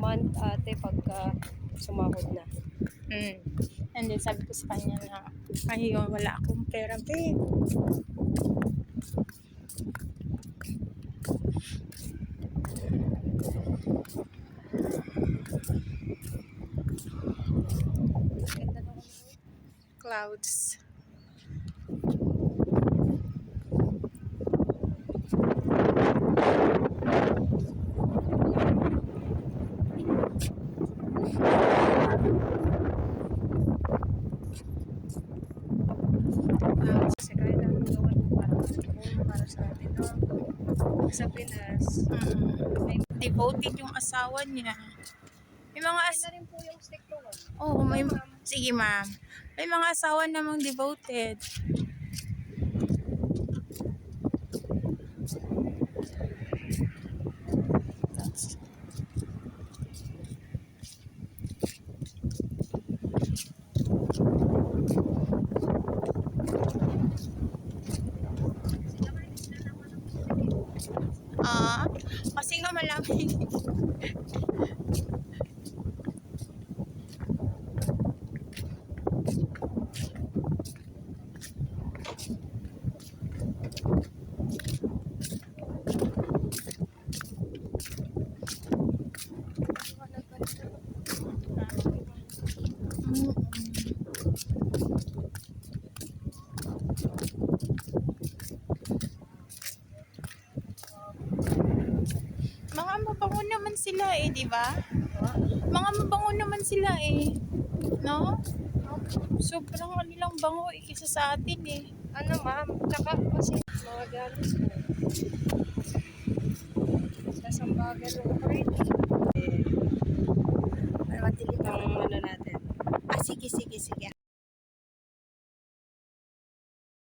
month ate pagka sumahod na. And then sabi ko sa kanya na, ayun, wala akong pera, babe. Ganda naman. Clouds. Kasi kaya namin gawan para sa atin, no? Sa Pinas. Devoted yung asawa niya. May mga Na rin po yung stick ko. oh, may sige ma'am. May mga asawa namang devoted. Kasi nga malaki. Mga mabango naman sila eh, di ba? Mga mabango naman sila eh. No? Sobrang kanilang bango eh, kaysa sa atin eh. Ano ma'am, tsaka kasi mga galos mo. Sa Sambagan ng parade. Matilim ang ano natin. Sige.